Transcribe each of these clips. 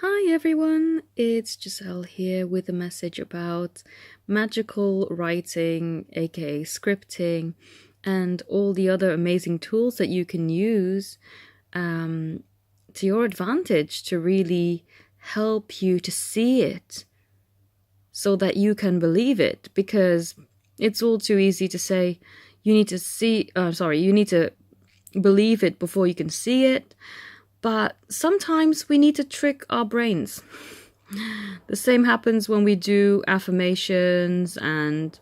Hi everyone, it's Giselle here with a message about magical writing, aka scripting, and all the other amazing tools that you can use um, to your advantage to really help you to see it so that you can believe it. Because it's all too easy to say you need to you need to believe it before you can see it. But sometimes we need to trick our brains. The same happens when we do affirmations and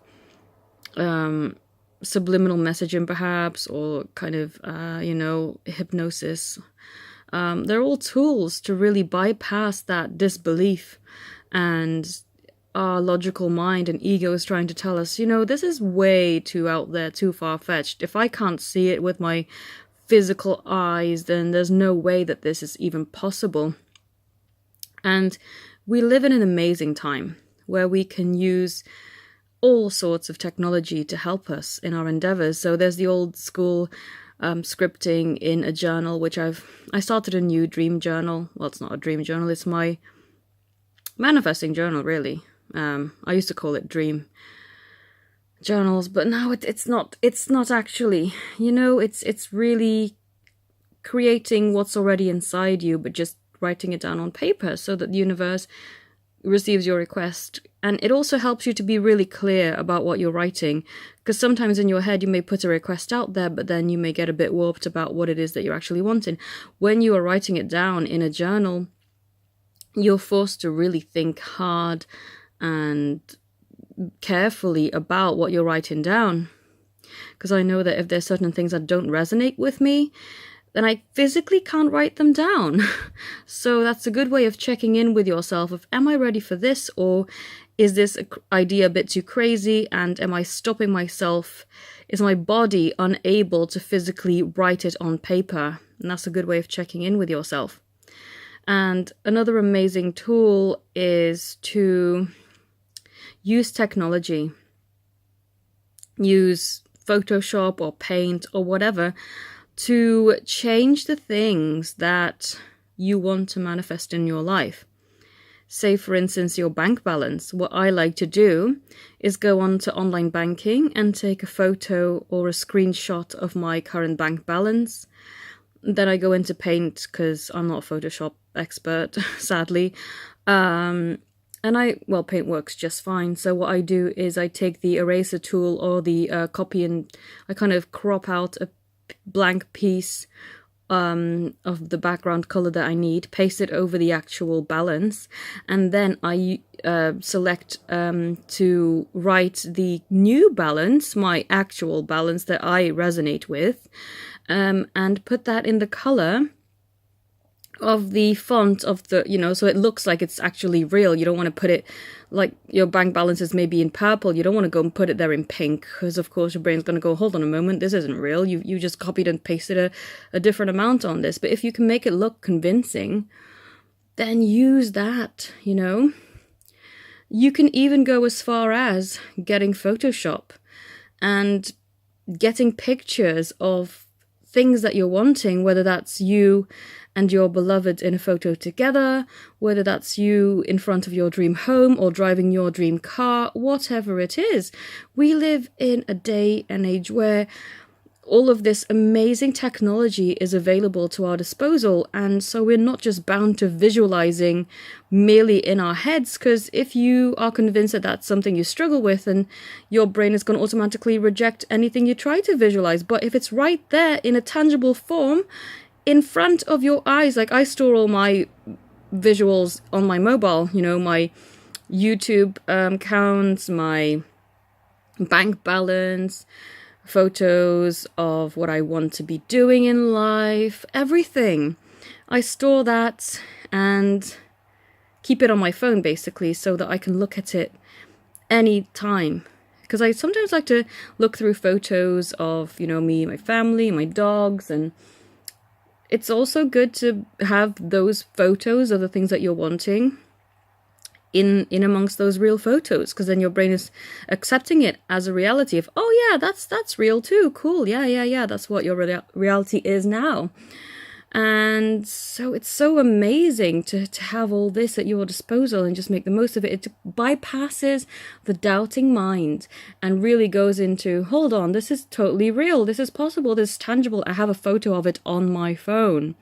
subliminal messaging, perhaps, or kind of, hypnosis. They're all tools to really bypass that disbelief. And our logical mind and ego is trying to tell us, this is way too out there, too far-fetched. If I can't see it with my physical eyes, then there's no way that this is even possible. And we live in an amazing time where we can use all sorts of technology to help us in our endeavors. So there's the old school scripting in a journal, which I started a new dream journal. Well, it's not a dream journal, it's my manifesting journal, really. I used to call it dream journals, but now it's not actually, it's really creating what's already inside you, but just writing it down on paper so that the universe receives your request. And it also helps you to be really clear about what you're writing, because sometimes in your head you may put a request out there, but then you may get a bit warped about what it is that you're actually wanting. When you are writing it down in a journal, you're forced to really think hard and carefully about what you're writing down. Because I know that if there's certain things that don't resonate with me, then I physically can't write them down. So that's a good way of checking in with yourself of, am I ready for this, or is this idea a bit too crazy, and am I stopping myself? Is my body unable to physically write it on paper? And that's a good way of checking in with yourself. And another amazing tool is to use technology. Use Photoshop or Paint or whatever to change the things that you want to manifest in your life. Say, for instance, your bank balance. What I like to do is go on to online banking and take a photo or a screenshot of my current bank balance. Then I go into Paint, because I'm not a Photoshop expert, sadly. Paint works just fine. So what I do is I take the eraser tool or the copy, and I kind of crop out a blank piece of the background color that I need, paste it over the actual balance, and then I select to write the new balance, my actual balance that I resonate with, and put that in the color of the font of the, so it looks like it's actually real. You don't want to put it like your bank balance is maybe in purple. You don't want to go and put it there in pink, because of course your brain's going to go, hold on a moment, this isn't real. You just copied and pasted a different amount on this. But if you can make it look convincing, then use that. You can even go as far as getting Photoshop and getting pictures of things that you're wanting, whether that's you and your beloved in a photo together, whether that's you in front of your dream home or driving your dream car, whatever it is. We live in a day and age where all of this amazing technology is available to our disposal, and so we're not just bound to visualizing merely in our heads, because if you are convinced that that's something you struggle with, then your brain is going to automatically reject anything you try to visualize. But if it's right there in a tangible form in front of your eyes, like I store all my visuals on my mobile, my YouTube accounts, my bank balance, photos of what I want to be doing in life, everything. I store that and keep it on my phone, basically, so that I can look at it any time. Because I sometimes like to look through photos of, me, my family, my dogs, and it's also good to have those photos of the things that you're wanting in amongst those real photos, because then your brain is accepting it as a reality of, oh yeah, that's real too, cool, yeah, that's what your reality is now. And so it's so amazing to have all this at your disposal and just make the most of it. It bypasses the doubting mind and really goes into, hold on, this is totally real. This is possible. This is tangible. I have a photo of it on my phone.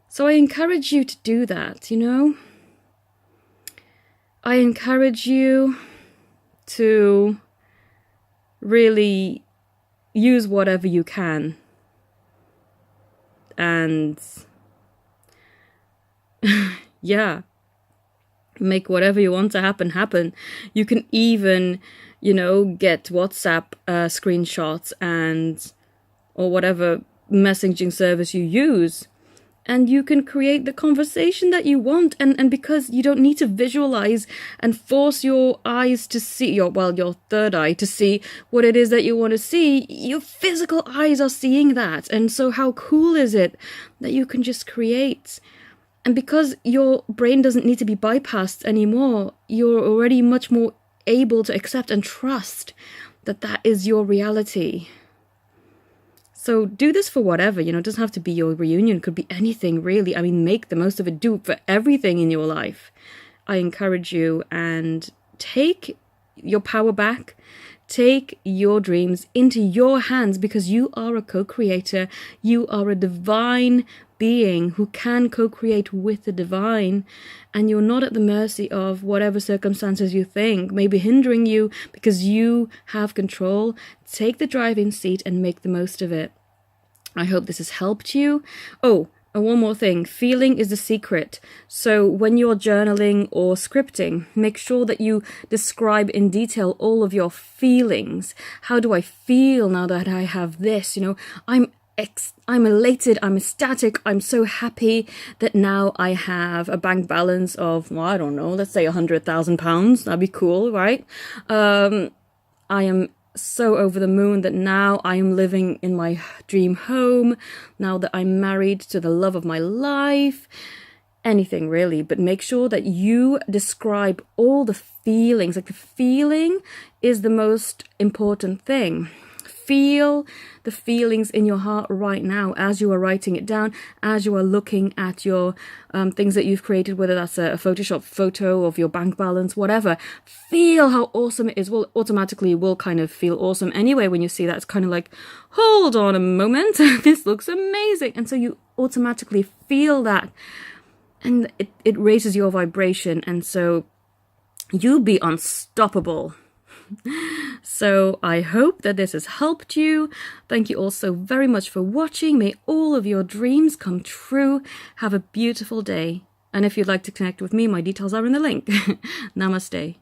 So I encourage you to do that, you know? I encourage you to really use whatever you can. And yeah, make whatever you want to happen. You can even, get WhatsApp screenshots or whatever messaging service you use, and you can create the conversation that you want. And because you don't need to visualize and force your eyes to see, your third eye to see what it is that you want to see, your physical eyes are seeing that. And so how cool is it that you can just create? And because your brain doesn't need to be bypassed anymore, you're already much more able to accept and trust that that is your reality. So do this for whatever, it doesn't have to be your reunion. It could be anything, really. I mean, make the most of it. Do it for everything in your life. I encourage you, and take your power back. Take your dreams into your hands, because you are a co-creator. You are a divine being who can co-create with the divine, and you're not at the mercy of whatever circumstances you think may be hindering you, because you have control. Take the driving seat and make the most of it. I hope this has helped you. Oh, and one more thing, feeling is the secret. So when you're journaling or scripting, make sure that you describe in detail all of your feelings. How do I feel now that I have this? I'm elated, I'm ecstatic, I'm so happy that now I have a bank balance of, I don't know, let's say £100,000. That'd be cool, right? I am so over the moon that now I am living in my dream home, now that I'm married to the love of my life. Anything really, but make sure that you describe all the feelings. Like, the feeling is the most important thing. Feel the feelings in your heart right now as you are writing it down, as you are looking at your things that you've created, whether that's a Photoshop photo of your bank balance, whatever. Feel how awesome it is. Well, automatically you will kind of feel awesome anyway when you see that. It's kind of like, hold on a moment, this looks amazing. And so you automatically feel that, and it raises your vibration, and so you'll be unstoppable. So I hope that this has helped you. Thank you all so very much for watching. May all of your dreams come true. Have a beautiful day. And if you'd like to connect with me, my details are in the link. Namaste.